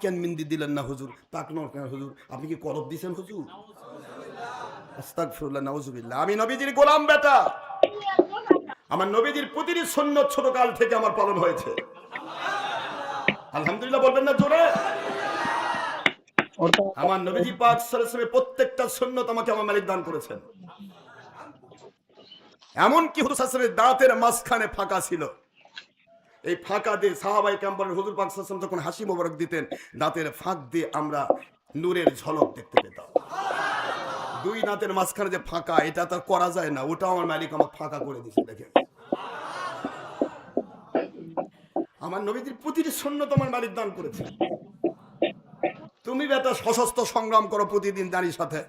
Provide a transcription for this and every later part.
কেন মিন্দি দিলেন না হুজুর? পাকনর কেন হুজুর? আপনি কি করব দিছেন হুজুর? আস্তাগফিরুল্লাহ, নাউজুবিল্লাহ। আমি নবীজির গোলাম বেটা। আমার নবীজির প্রতিটি সুন্নত ছোট কাল থেকে আমার পালন হয়েছে। আলহামদুলিল্লাহ বলবেন না জোরে? আমার নবীজি পাক সাল্লাল্লাহু আলাইহি ওয়াসাল্লামের প্রত্যেকটা সুন্নত আমাকে আমার মালিক দান করেছেন। এমন কি হুজুর সাল্লাল্লাহু আলাইহি ওয়াসাল্লামের দাঁতের মাঝখানে ফাঁকা ছিল, এই ফাঁকা দিয়ে সাহাবায়ে কেরাম বলেন হুজুর পাক সাল্লাল্লাহু আলাইহি ওয়াসাল্লাম যখন হাসি মোবারক দিতেন, দাঁতের ফাঁক দিয়ে আমরা নূরের ঝলক দেখতে পেতাম। দুই দাঁতের মাঝখানে যে ফাঁকা, এটা তো করা যায় না, ওটাও আমার মালিক আমাকে ফাঁকা করে দিয়েছে। দেখেন আমার নবীজির প্রতিটি সুন্নত আমার মালিক দান করেছে। তুমি বেটা সশস্ত্র সংগ্রাম করো প্রতিদিন দাঁড়ির সাথে।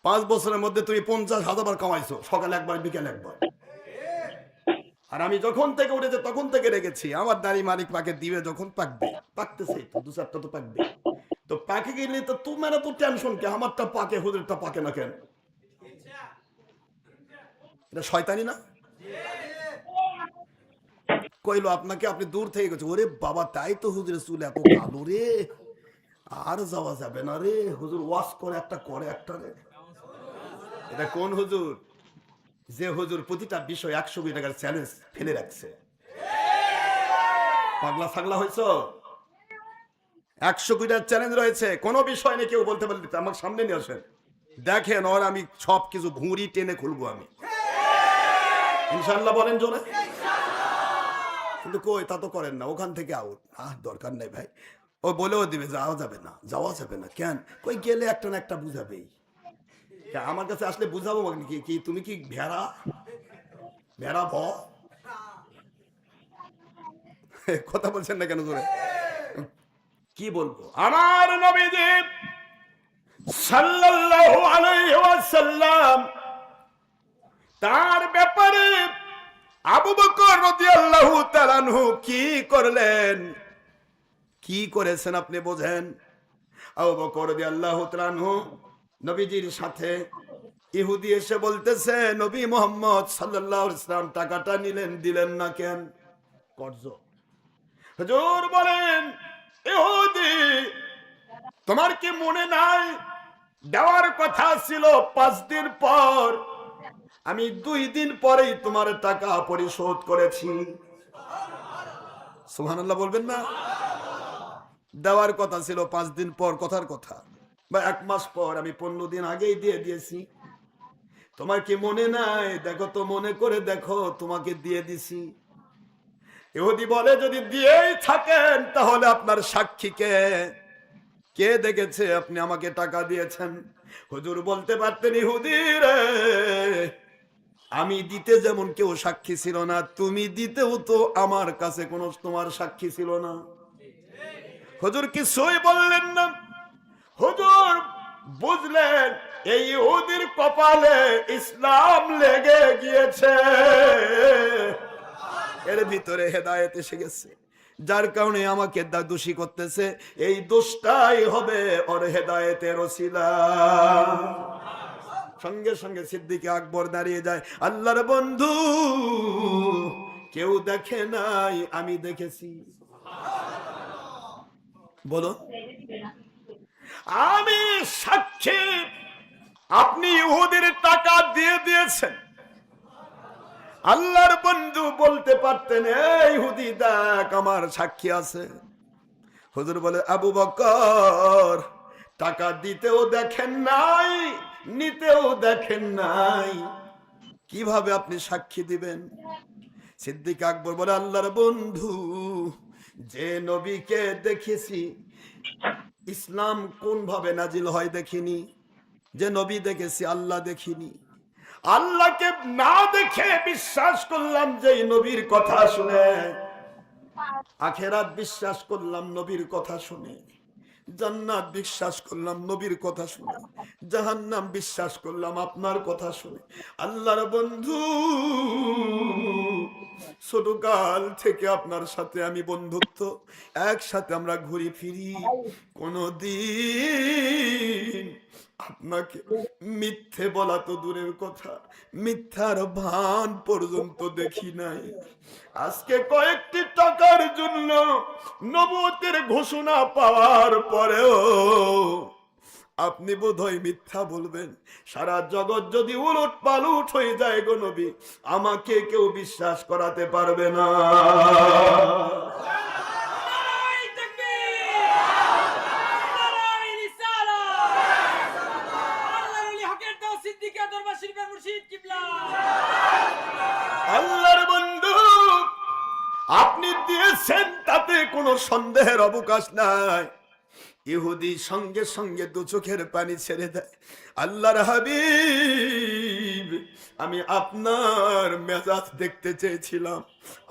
5 বছরের মধ্যে তুমি 50,000 বার কামাইছো, সকালে একবার বিকেল একবার। আর আমি যখন থেকে উঠেছে তখন থেকে রেখেছি আমার দাঁড়ি মালিক পাকে দিবে, যখন পাকবে, পাকতেছে তো 2-4টা তো পাকবে। তো পাকে গেলে তো তোমার তো টেনশন কে? আমারটা পাকে, হুজুরটা পাকে না কেন? এটা শয়তানি না? কইলো আপনাকে, আপনি দূর থেকে গেছে, ওরে বাবা তাই তো হুজুরের চুল এত কালো রে, আর যাওয়া যাবে না রে, হুজুর ওয়াশ করে একটা রে। এটা কোন হুজুর? যে হুজুর প্রতিটা বিষয় 120 টাকার চ্যালেঞ্জ ফেলে রাখছে। পাগলা ছাগলা হয়েছ? 120 চ্যালেঞ্জ রয়েছে, কোনো বিষয় নেই কেউ বলতে পারলে আমার সামনে নিয়ে আসেন, দেখেন ওর আমি সব কিছু ভুঁড়ি টেনে খুলবো আমি, ইনশাল্লাহ বলেন জোরে। কিন্তু কই তা তো করেন না, ওখান থেকে আউট। দরকার নেই ভাই, ও বলেও দিবে যাওয়া যাবে না, যাওয়া যাবে না কেন? কই গেলে একটা না একটা বুঝাবেই। আমার কাছে আসলে বুঝাবো কি? কি তুমি কি ভেড়া? ভেড়া ভ কথা বলছেন না কেন জোরে? কি বলবো? আমার নবীজি সাল্লাল্লাহু আলাইহি ওয়াসাল্লাম তার ব্যাপারে আবু বকর রাদিয়াল্লাহু তাআলা আনহু কি করলেন, কি করেছেন আপনি বোঝেন? আবু বকর রাদিয়াল্লাহু তাআলা আনহু নবীজির সাথে ইহুদি এসে বলতেছে, নবী মুহাম্মদ সাল্লাল্লাহু আলাইহি ওয়াসাল্লাম টাকাটা নিলেন, দিলেন না কেন? কর্জ। হুজুর বলেন, ইহুদি তোমার কি মনে নাই দেওয়ার কথা ছিল 5 দিন পর, আমি 2 দিন পরেই তোমার টাকা পরিশোধ করেছি। সুবহানাল্লাহ বলবেন না? দেওয়ার কথা ছিল 5 দিন পর, কথার কথা, বা 1 মাস পর, আমি 15 দিন আগেই দিয়ে দিয়েছি। তোমার কি মনে নাই? দেখো তো, মনে করে দেখো, তোমাকে দিয়ে দিছি। ইহুদি বলে, যদি দিয়েই থাকেন তাহলে আপনার সাক্ষী কে? কে দেখেছে আপনি আমাকে টাকা দিয়েছেন? হুজুর বলতে পারতেন, ইহুদি রে, আমি দিতে যেমন কেউ সাক্ষী ছিল না, তুমি দিতেও তো আমার কাছে কোনো তোমার সাক্ষী ছিল না। হুজুর কিছুই বললেন না। হুজুর বুঝলেন এই ইহুদির কপালে ইসলাম লেগে গিয়েছে, এর ভিতরে হেদায়েত এসে গেছে, যার কারণে আমাকে দোষী করতেছে, এই দোষটাই হবে ওর হেদায়েতের ওসিলা। সঙ্গে সঙ্গে সিদ্দিক আকবর দাঁড়িয়ে যায়, আল্লাহর বন্ধু, কেউ দেখে নাই, আমি দেখেছি। বলো, আমি সাক্ষী, আপনি ইহুদির টাকা দিয়ে দিয়েছেন। আল্লাহর বন্ধু বলতে পারতেন, এই ইহুদি দেখ আমার সাক্ষী আছে। হুজুর বলে, আবু বকর টাকা দিতেও দেখেন নাই, নিতেও দেখেন নাই, কিভাবে আপনি সাক্ষী দিবেন? সিদ্দিক আকবর বলে, আল্লাহর বন্ধু, যে নবীকে দেখেছি, ইসলাম কোন ভাবে নাজিল হয় দেখিনি, যে নবী দেখেছি আল্লাহ দেখিনি, আল্লাহকে না দেখে বিশ্বাস করলাম যে নবীর কথা শুনে, আখেরাত বিশ্বাস করলাম নবীর কথা শুনে, জান্নাত বিশ্বাস করলাম নবীর কথা শুনে, জাহান্নাম বিশ্বাস করলাম আপনার কথা শুনে। আল্লাহর বন্ধু, ছোটকাল থেকে আপনার সাথে আমি বন্ধুত্ব, একসাথে আমরা ঘুরি ফিরি, কোনদিন আপনাকে মিথ্যে বলা তো দূরের কথা, মিথ্যার ভান পর্যন্ত দেখি নাই। আজকে কয়েকটি টাকার জন্য নবুয়তের ঘোষণা পাওয়ার পরেও আপনি বোধহয় মিথ্যা বলবেন। সারা জগৎ যদি উলট পালট হয়ে যায় গো নবী, আমাকে কেউ বিশ্বাস করাতে পারবে না। আল্লাহর বন্ধু আপনি দিয়েছেন, তাতে কোনো সন্দেহের অবকাশ নাই। ইহুদি সঙ্গে সঙ্গে দু চোখের পানি ছেড়ে দেয়। আল্লাহর হাবিব, আমি আপনার মেজাজ দেখতে চেয়েছিলাম,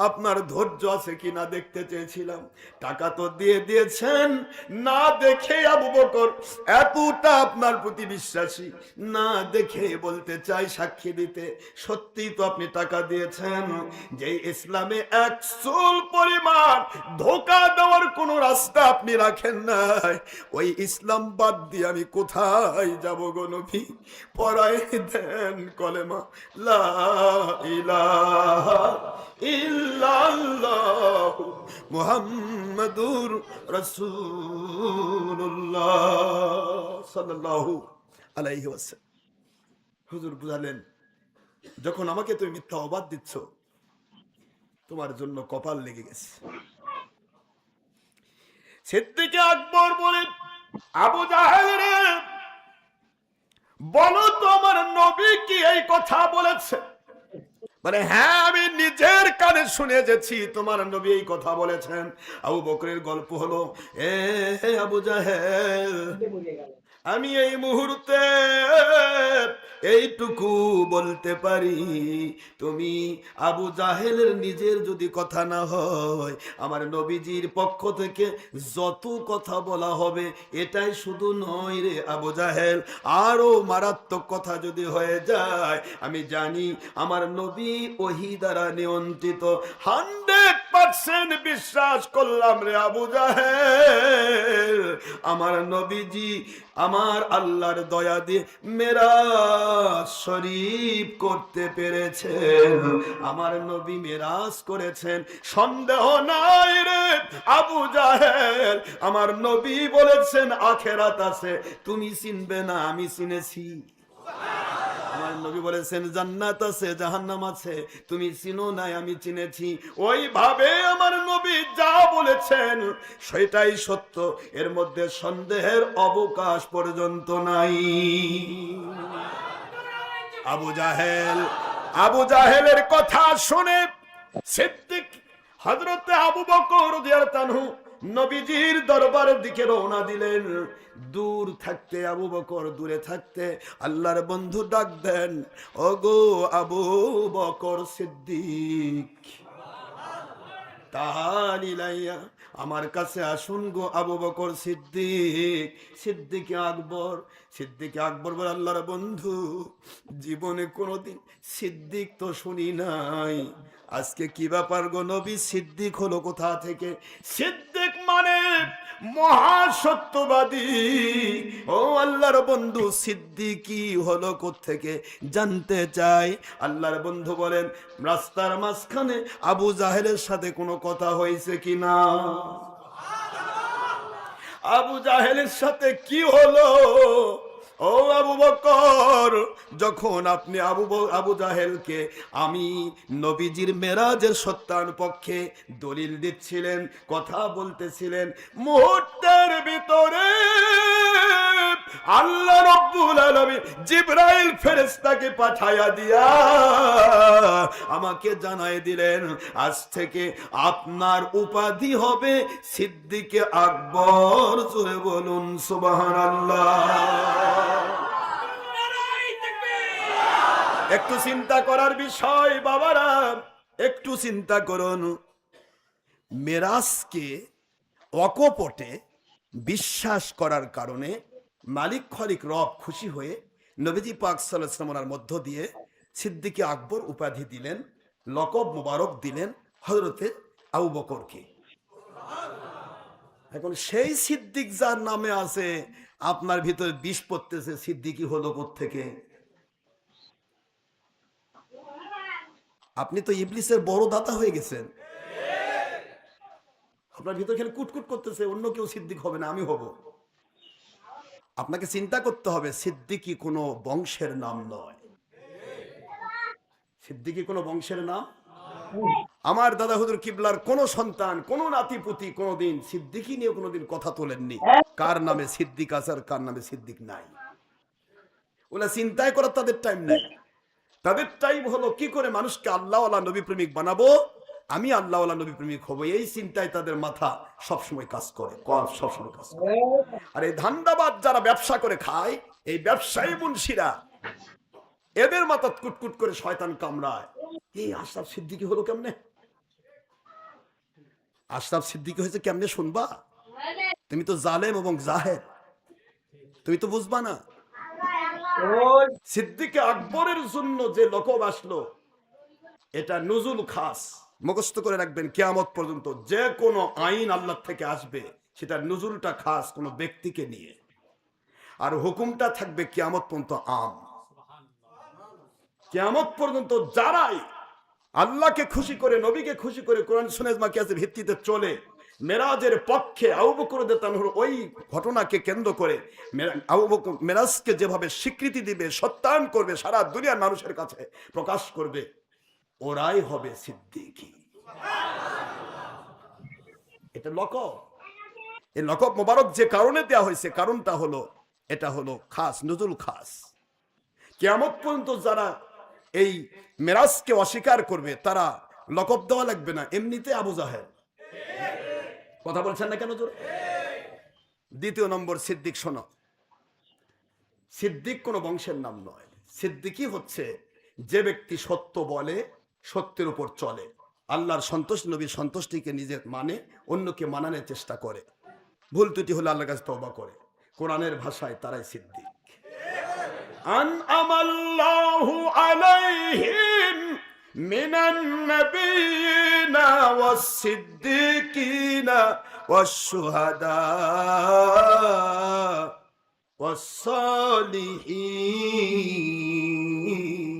আপনার ধৈর্য আছে কিনা দেখতে চেয়েছিলাম। টাকা তো দিয়ে দিয়েছেন, না দেখে আবু বকর এতটা আপনার প্রতি বিশ্বাসী, না দেখে বলতে চাই সাক্ষী দিতে, সত্যি তো আপনি টাকা দিয়েছেন। যে ইসলামে এক চুল পরিমাণ ধোঁকা দেওয়ার কোন রাস্তা আপনি রাখেন নাই, ওই ইসলাম বাদ দিয়ে আমি কোথায় যাব গো নবী? পড়ায় দেন কলেমা লা ইলাহা ইল্লাল্লাহু মুহাম্মাদুর রাসূলুল্লাহ সাল্লাল্লাহু আলাইহি ওয়াসাল্লাম। হুজুর বুঝালেন, যখন আমাকে তুমি মিথ্যা অবাদ দিচ্ছ, তোমার জন্য কপাল লেগে গেছে। সিদ্দিক আকবর বলে, আবু জাহেল রে, বলো তো আমার নবী কি এই কথা বলেছে? মানে হ্যাঁ, আমি নিজের কানে শুনে যাচ্ছি তোমার নবী এই কথা বলেছেন। আবু বকরের গল্প হলো, এ আবু জাহেল, আমি এই মুহূর্তে এইটুকু বলতে পারি, তুমি আবু জাহেলের নিজের যদি কথা না হয়, আমার নবীজির পক্ষ থেকে যত কথা বলা হবে এটাই শুধু নয় রে আবু জাহেল, আরো মারাত্মক কথা যদি হয়ে যায়, আমি জানি আমার নবী ওহী দ্বারা নিয়ন্ত্রিত। 100% বিশ্বাস করলাম রে আবু জাহেল, আমার নবীজি আমার আল্লাহর দয়া দিয়ে মেরাজ শরীফ করতে পেরেছেন, আমার নবী মেরাজ করেছেন, সন্দেহ নাই রে আবু জাহেল। আমার নবী বলেছেন আখেরাত আছে, তুমি চিনবে না, আমি চিনেছি। আমার নবী বলেছেন জান্নাত আছে, জাহান্নাম আছে, তুমি চিনো নাই, আমি চিনেছি। ওইভাবে আমার নবী যা বলেছেন সেটাই সত্য, এর মধ্যে সন্দেহের অবকাশ পর্যন্ত নাই। আবু জাহেলের কথা শুনে সিদ্দিক হযরতে আবু বকর রাদিয়াল্লাহু আনহু নবীজির দরবারের দিকে রওনা দিলেন। দূর থাকতে আবু বকর, দূরে থাকতে আল্লাহর বন্ধু ডাক দেন, ওগো আবু বকর সিদ্দিক, তাহালিলাইয়া, আমার কাছে আসুন গো আবু বকর সিদ্দিক। সিদ্দিক আকবর বলে, আল্লাহর বন্ধু, জীবনে কোনোদিন সিদ্দিক তো শুনি নাই, আজকে কি ব্যাপার গো নবী, সিদ্দিক হলো কোথা থেকে? সিদ্দিক মানে মহাসত্যবাদী। ও আল্লাহর বন্ধু, সিদ্দিকি হলো কোত্থেকে জানতে চাই। আল্লাহর বন্ধু বলেন, রাস্তার মাঝখানে আবু জাহেলের সাথে কোনো কথা হয়েছে কিনা? আবু জাহেলের সাথে কি হলো? ও আবু বকর, যখন আপনি আবু জাহেলকে আমি নবীজির মেরাজের সত্যায়ন পক্ষে দলিল দিচ্ছিলেন, কথা বলতেছিলেন, মুহূর্তের ভিতরে আল্লাহ রাব্বুল আলামিন জিবরাইল ফেরেশতাকে পাঠায়া দিয়া আমাকে জানাই দিলেন, আজ থেকে আপনার উপাধি হবে সিদ্দিকে আকবর। জোরে বলুন সুবহানাল্লাহ। একটু চিন্তা করার বিষয় বাবারা, একটু চিন্তা করুন। মেরাজকে অকপটে বিশ্বাস করার কারণে মালিক খলিক রব খুশি হয়ে নবীজি পাক সাল্লাল্লাহু আলাইহি ওয়াসাল্লামের মধ্য দিয়ে সিদ্দিকে আকবর উপাধি দিলেন। লকব মুবারক দিলেন হযরতে আবু বকরকে। এখন সেই সিদ্দিক যার নামে আছে, আপনার ভিতরে বিষ পড়তেছে, সিদ্দিকি হলো কোত্থেকে? আপনি তো ইবলিসের বড় দাতা হয়ে গেছেন। আপনার ভিতরে খেলে কুটকুট করতেছে অন্য কেউ সিদ্দিক হবে না, আমি হব। আপনাকে চিন্তা করতে হবে, সিদ্দিকি কোনো বংশের নাম নয়। সিদ্দিকি কোনো বংশের নাম। আমার দাদা হুজুর কিবলার কোন সন্তান, কোন নাতিপুতি কোনদিন সিদ্দিকি নিয়ে কোনদিন কথা তোলেননি। কার নামে সিদ্দিক আছে আর কার নামে সিদ্দিক নাই, ওরা চিন্তায় করার তাদের টাইম নাই। তাদের টাইম হলো কি করে মানুষকে আল্লাহওয়ালা নবী প্রেমিক বানাবো, আমি আল্লাহওয়ালা নবী প্রেমিক হবো, এই চিন্তায় তাদের মাথা সবসময় কাজ করে, সবসময় কাজ করে। আর এই ধান্দাবাদ যারা ব্যবসা করে খায়, এই ব্যবসায়ী মুন্সিরা, এদের মাথা কুটকুট করে শয়তান কামড়ায়। এই আশরাফ সিদ্দিকী হলো কেমনে? আশরাফ সিদ্দিকী হয়েছে কেমনে শুনবা? তুমি তো জালেম এবং জাহের, তুমি তো বুঝবা না। সিদ্দিকে আকবরের জন্য যে লকব আসলো, এটা নুজুল খাস। মুখস্থ করে রাখবেন, কিয়ামত পর্যন্ত যে কোনো আইন আল্লাহ থেকে আসবে সেটা নুজুলটা খাস কোনো ব্যক্তিকে নিয়ে, আর হুকুমটা থাকবে কিয়ামত পর্যন্ত আম। কিয়ামত পর্যন্ত যারাই আল্লাহকে খুশি করে, নবীকে খুশি করে, কোরআন সুন্নাহ মাকিয়াসের ভিত্তিতে চলে, মেরাজের পক্ষে আবু বকর রাদিয়াল্লাহু আনহুর ওই ঘটনাকে কেন্দ্র করে আবু বকর মেরাজকে যেভাবে স্বীকৃতি দিবে, সত্যায়ন করবে, সারা দুনিয়ার মানুষের কাছে প্রকাশ করবে, ওরাই হবে সিদ্দিকী। এটা লকব। এই লকব মোবারক যে কারণে দেওয়া হয়েছে, কারণটা হলো, এটা হলো খাস, নুজুল খাস। কিয়ামত পর্যন্ত যারা এই মেরাজকে অস্বীকার করবে, তারা লকব দেওয়া লাগবে না, এমনিতে আবু জাহেল। কথা বলছেন না কেন জোরে? দ্বিতীয় নম্বর, সিদ্দিক শোনো, সিদ্দিক কোনো বংশের নাম নয়। সিদ্দিকী হচ্ছে যে ব্যক্তি সত্য বলে, সত্যের উপর চলে, আল্লাহর সন্তুষ্ট, নবীর সন্তুষ্টিকে নিজের মানে, অন্যকে মানানোর চেষ্টা করে, ভুল ত্রুটি হলে আল্লাহর কাছে তওবা করে। কোরআনের ভাষায় তারাই সিদ্দিক। আনআমাল্লাহু আলাইহিম মিনান নাবিয়িনা ওয়াস-সিদ্দিকিনা ওয়াশ-শুহাদা ওয়াস-সালিহিন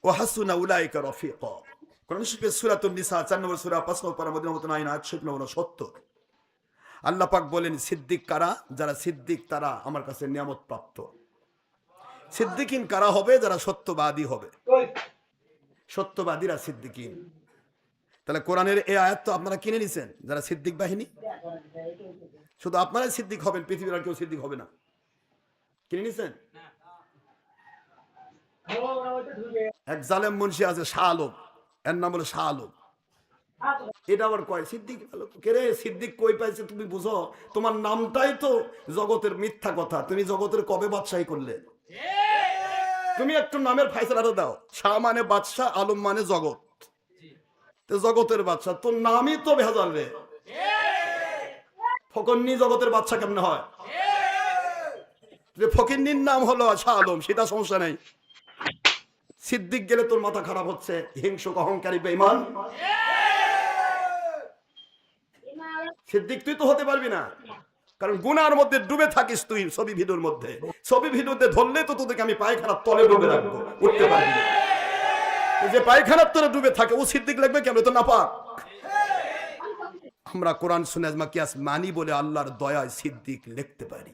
ওয়া হাসুনা উলাইকা রাফিকা। কোরআন শরীফের সূরাতুন নিসা 4 নম্বর সূরা 5 নম্বর পারা মদিনা মতন আয়াত 70। আল্লাহ পাক বলেন, সিদ্দিক কারা? যারা সিদ্দিক তারা আমার কাছে নিয়ামত প্রাপ্ত। সিদ্দিকিন কারা হবে? যারা সত্যবাদী হবে, সত্যবাদীরা সিদ্দিকিন। তাহলে কোরআনের এই আয়াত তো আপনারা কিনে নিছেন, যারা সিদ্দিক বাহিনী। শুধু আপনারাই সিদ্দিক হবেন, পৃথিবীর আর কেউ সিদ্দিক হবে না। কিনে নিছেন? এক জালেম মুন্সি আছে শাহ আলম, এর নাম হলো শাহ আলম। এটা আবার কয় সিদ্দিক। কে রে, সিদ্দিক কই পাইছে তুমি বুঝো? তোমার নামটাই তো জগতের মিথ্যা কথা। তুমি জগতের কবে বাদশাহী করলে? তুমি একটু নামের ফায়সালাটা দাও। শাহ মানে বাদশাহ, আলম মানে জগৎ, তো জগতের বাদশাহ, তোর নামই তো ভেজাল রে। ফকিন্নি জগতের বাদশাহ কেমনে হয়? যে ফকিন্নির নাম হলো শাহ আলম, সেটা সমস্যা নাই। সিদ্দিক গেলে তোর মাথা খারাপ হচ্ছে, হিংসুক, অহংকারী, বেঈমান। সিদ্দিক তুই তো হতে পারবি না, কারণ গুনার মধ্যে ডুবে থাকিস তুই। ছবি ভিডিওর মধ্যে, ছবি ভিডিওতে ধরলে তো তোদেরকে আমি পায়খানার তলে ডুবে রাখবো, উঠতে পারবি না। যে পায়খানার তলে ডুবে থাকে ও সিদ্দিক লাগবে কেন? তো নাপাক। আমরা কোরআন সুন্নাহ মাকিয়াস মানি বলে আল্লাহর দয়ায় সিদ্দিক লিখতে পারি।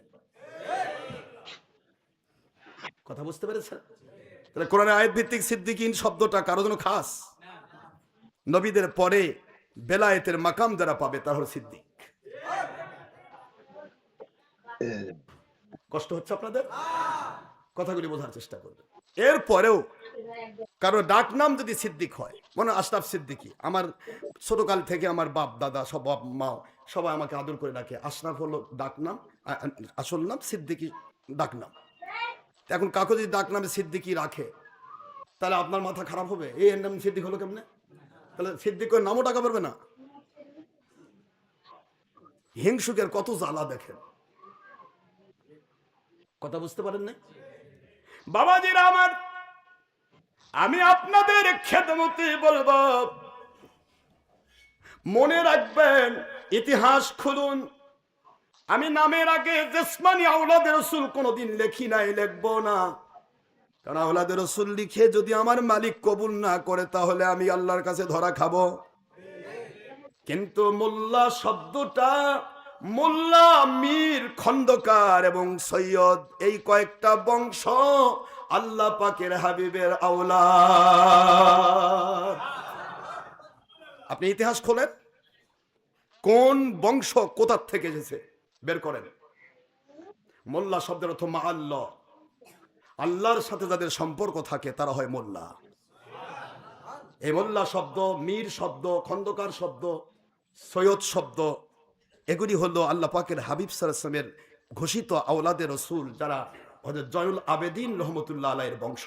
কথা বুঝতে পেরেছেন? তাহলে কোরআনে আয়াত ভিত্তিক সিদ্দিকিন শব্দটা কারো জন্য খাস। নবীদের পরে বেলায়েতের মাকাম যারা পাবে তারা হলো সিদ্দিক। কষ্ট হচ্ছে আপনাদের? কথাগুলি বোঝার চেষ্টা করবেন। এরপরেও কারো ডাক নাম যদি সিদ্দিক হয়, মনে আশরাফ সিদ্দিকী, আমার ছোটকাল থেকে আমার বাপ দাদা সব, বাপ মা সবাই আমাকে আদর করে ডাকে। আশরাফ হলো ডাক নাম, আসল নাম সিদ্দিকী ডাক নাম। এখন কাকু যদি ডাক নামে সিদ্দিকী রাখে, তাহলে আপনার মাথা খারাপ হবে, এর নাম সিদ্দিক হলো কেমনে? তাহলে সিদ্দিকের নামও ডাকা পারবে না। হিংসুকের কত জ্বালা দেখেন। কথা বুঝতে পারেন না? বাবাজিরা আমার, আমি আপনাদের খেদমতে বলবো, মনে রাখবেন, ইতিহাস খুলুন। আমি নামের আগে জেসমানি আওলাদে রসুল কোনোদিন লেখি নাই, লিখবো না। কারণ আওলাদে রসুল লিখে যদি আমার মালিক কবুল না করে, তাহলে আমি আল্লাহর কাছে ধরা খাবো। কিন্তু মোল্লা শব্দটা, মোল্লা, মীর, খন্দকার এবং সৈয়দ, এই কয়েকটা বংশ আল্লাহ পাকের হাবিবের আওলাদ। আপনি ইতিহাস খোলেন, কোন বংশ কোথা থেকে এসেছে বের করেন। মোল্লা শব্দের অর্থ মাআল্লাহ, আল্লাহর সাথে যাদের সম্পর্ক থাকে তারা হয় মোল্লা। এই মোল্লা শব্দ, মীর শব্দ, খন্দকার শব্দ, সৈয়দ শব্দ, এগুলি হলো আল্লাহ পাকের হাবিব সাল্লাল্লাহু আলাইহি ওয়াসাল্লামের ঘোষিত আওলাদে রসুল, যারা হযরত জয়নুল আবেদিন রহমতুল্লাহ আলাইহির বংশ।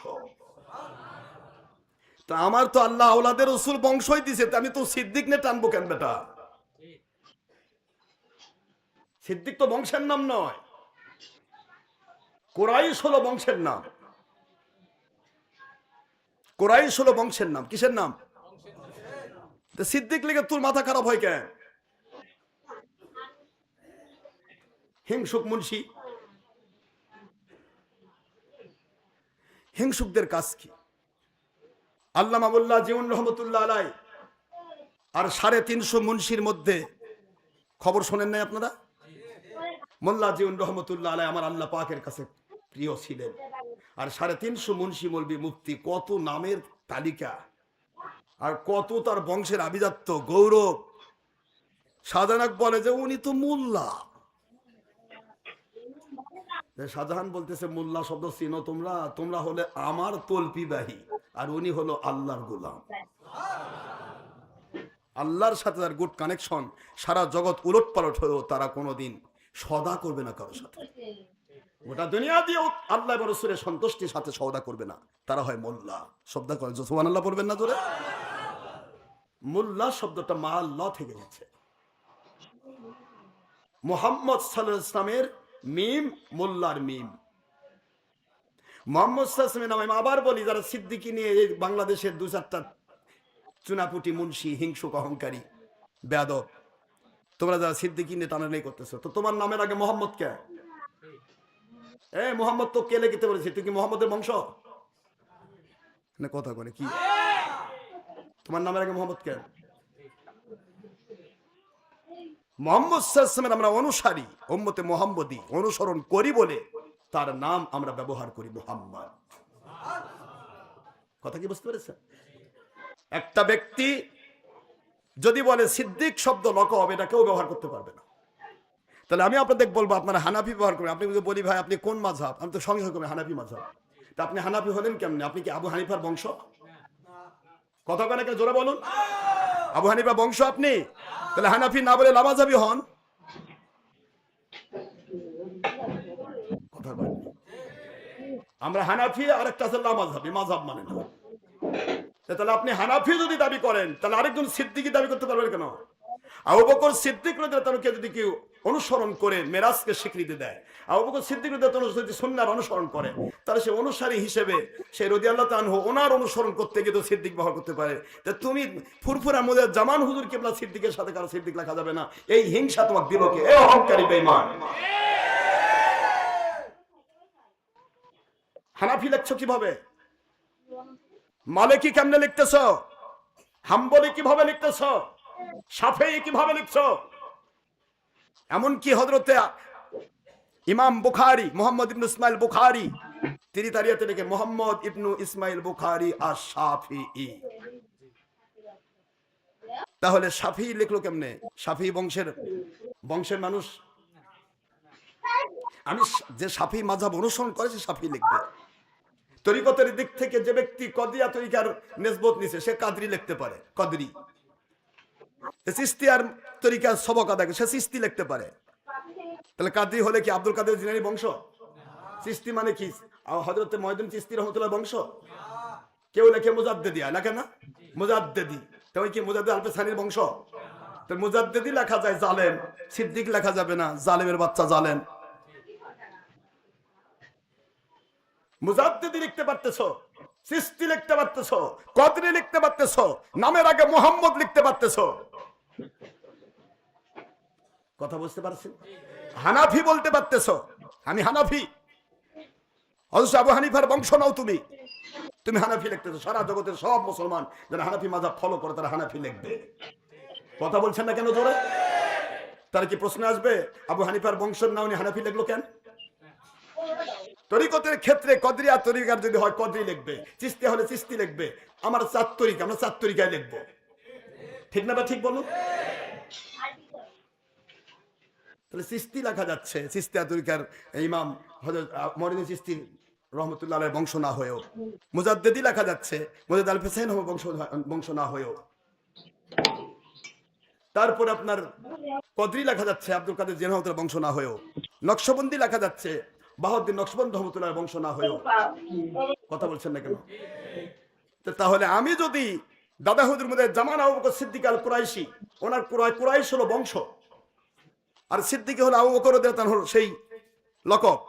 তো আমার তো আল্লাহ আওলাদে রসুল বংশই দিছে, আমি তো সিদ্দিক নে টানবো কেন বেটা? সিদ্দিক তো বংশের নাম নয়, কুরাইশ হলো বংশের নাম। কুরাইশ হলো বংশের নাম। কিসের নাম? সিদ্দিক লিগে তোর মাথা খারাপ হয় কেন? হিংসুক মুন্সি, হিংসুকদের কাজ কি? আল্লামা মোল্লা জিউন রহমতুল্লাহ আলাই আর 350 মুন্সির মধ্যে খবর শোনেন নাই আপনারা? মোল্লা জিউন রহমতুল্লাহ আলাই আমার আল্লাহ পাকের কাছে প্রিয় ছিলেন। আর 350 মুন্সি, মৌলবি, মুফতি, কত নামের তালিকা, আর কত তার বংশের আভিজাত্য, গৌরব। শাহজাহান বলে যে উনি তো মোল্লা। শাহজাহান বলতেছে, মোল্লা শব্দ চিনো তোমরা? তোমরা হলে আমার তলপিবাহী, আর উনি হলো আল্লাহর গোলাম। আল্লাহর সাথে তার গুড কানেকশন, সারা জগৎ উলট পালট হয়েও তারা কোনোদিন সদা করবে না কারোর সাথে। গোটা দুনিয়া দিয়ে আল্লাহ এবং রাসূলের সন্তুষ্টির সাথে সওদা করবে না, তারা হয় মোল্লা। শব্দ করে সুবহানাল্লাহ পড়বেন না জোরে? মোল্লা শব্দটা মা আল্লাহ থেকে গেছে। মুহাম্মদ সাল্লাল্লাহু আলাইহি ওয়াসাল্লামের মিম, মোল্লার মিম। মুহাম্মদ সাল্লাল্লাহু আলাইহি ওয়াসাল্লামের নাম আবার বলি, যারা সিদ্দিকী নিয়ে এই বাংলাদেশের 2-4টা চুনাপুটি মুন্সি, হিংসুক, অহংকারী, বেয়াদব, তোমরা যারা সিদ্দিকী নিয়ে টানাটানি করতেছো, তো তোমার নামের আগে মোহাম্মদ কে? মোহাম্মদ তো কে লিখতে বলেছে? তুই কি মোহাম্মদের বংশ? কথা বলে কি তোমার নামের আগে মোহাম্মদ কে? মুহাম্মদ সাল্লাল্লাহু আলাইহি ওয়াসাল্লামের আমরা অনুসারী, উম্মতে মুহাম্মদী অনুসরণ করি বলে তার নাম আমরা ব্যবহার করি মুহাম্মদ। কথা কি বুঝতে পেরেছেন? একটা ব্যক্তি যদি বলে সিদ্দিক শব্দ লকব, এটা কেউ ব্যবহার করতে পারবে না। তাহলে আমি আপনাদের বলবো, আপনারা হানাফি ব্যবহার করবেন। আপনি যদি বলি ভাই আপনি কোন মাযহাব, আমি তো সঙ্গে সঙ্গে হানাফি মাযহাব। তা আপনি হানাফি হলেন কেমনে? আপনি কি আবু হানিফার বংশ? কথা কেন জোরে বলুন। আবু হানিফা বংশ আপনি? তাহলে হানাফি না বলে লামাযাবি হন। কথা বলেন। আমরা হানাফি, আর একটা আছে লামাযাবি, মাযহাব মানে না। তাহলে আপনি হানাফি যদি দাবি করেন, তাহলে আরেকজন সিদ্দিকী দাবি করতে পারবেন কেন? আবু বকর সিদ্দিক রাদিয়াল্লাহু তাআলাকে যদি কেউ অনুসরণ করে মেরাজকে স্বীকৃতি দেয়, আবু বকর সিদ্দিক রাদিয়াল্লাহু তাআলা যদি সুন্নাহর অনুসরণ করে, তাহলে সে অনুসারী হিসেবে সে রাদিয়াল্লাহু তাআলা ওনার অনুসরণ করতে গিয়ে তো সিদ্দিক ব্যবহার করতে পারে। তা তুমি ফুরফুরা মুজাহিদ জামান হুজুর কিবলা সিদ্দিকের সাথে কারো সিদ্দিক লেখা যাবে না। এই হিংসা তোমাকে দিল কে? এই অহংকারী বেঈমান। হানাফি লেখছো কিভাবে? মালিকি কেমনে লিখতেছ? হাম্বলি কিভাবে লিখতেছ? শাফেঈ কিভাবে লিখছো? এমনকি হযরতে ইমাম বুখারী, মুহাম্মদ ইবনে ইসমাইল বুখারী, তিনি তারিয়াতে লিখে মুহাম্মদ ইবনে ইসমাইল বুখারী আশ-শাফিঈ। তাহলে শাফিঈ লিখলো কেমনে? শাফিঈ বংশের মানুষ। আমি যে শাফিঈ মাযহাব অনুসরণ করে সে শাফিঈ লিখবে। তরিকতের দিক থেকে যে ব্যক্তি কদিয়া তরিকার নিসবত নিছে, সে কাদরি লিখতে পারে, কদরি। চিশতিয়ার তরিকার সবক আদায় সে চিশতি লিখতে পারে। তাহলে কাদরি হলে কি আব্দুল কাদের জিলানী বংশ? চিশতি মানে কি হযরত মুঈনুদ্দিন চিশতি রাহমাতুল্লাহ বংশ? কেউ লেখে মুজাদ্দিদি, লেখে না মুজাদ্দিদি, তো ওই কি মুজাদ্দিদ আলপে সানির বংশ? তো মুজাদ্দিদি লেখা যায় জালেম, সিদ্দিক লেখা যাবে না, জালেমের বাচ্চা জালেম। মুজাদ্দিদি লিখতে পারতেছো, সৃষ্টি লিখতে পারতেছ, কদরি লিখতে পারতেছ, নামের আগে মোহাম্মদ লিখতে পারতেছ। কথা বুঝতে পারছেন? হানাফি বলতে পারতেছ, আমি হানাফি। অথচ আবু হানিফার বংশ নাও তুমি, তুমি হানাফি লিখতেছো। সারা জগতের সব মুসলমান যারা হানাফি মাযহাব ফলো করে তারা হানাফি লিখবে। কথা বলছেন না কেন জোরে? তার কি প্রশ্ন আসবে আবু হানিফার বংশের নাও নিয়ে হানাফি লিখলো কেন? তরিকতের ক্ষেত্রে কদরিয়া তরিকার যদি হয় কদরি লিখবে, চিস্তি হলে চিস্তি লিখবে। আমার চার তরিকা, আমরা চার তরিকায় লিখবো। ঠিক না? বা ঠিক বলুন। তাহলে চিস্তি লেখা যাচ্ছে, চিস্তিয়া তরিকার ইমাম হযরত মরিদ চিস্তি রহমতুল্লাহ আলাইহির বংশ না হয়েও। মুজাদ্দিদি লেখা যাচ্ছে, মুজাদ্দিদ আল হুসাইন বংশ না হয়েও। তারপর আপনার কদরি লেখা যাচ্ছে আব্দুল কাদের জিলানী রহমতুল্লাহ বংশ না হয়েও। নকশবন্দি লেখা যাচ্ছে বাহাউদ্দিন নকশবন্দি রহমতুল্লাহ বংশ না হয়েও। কথা বলছেন না কেন? তাহলে আমি যদি দাদা হুজুর মধ্যে জামান আবু বকর সিদ্দিক আল কুরাইশি, ওনার কুরাইশ হলো বংশ, আর সিদ্দিকী হলো আবু বকর রাদিয়াল্লাহু তাআলা সেই লকব।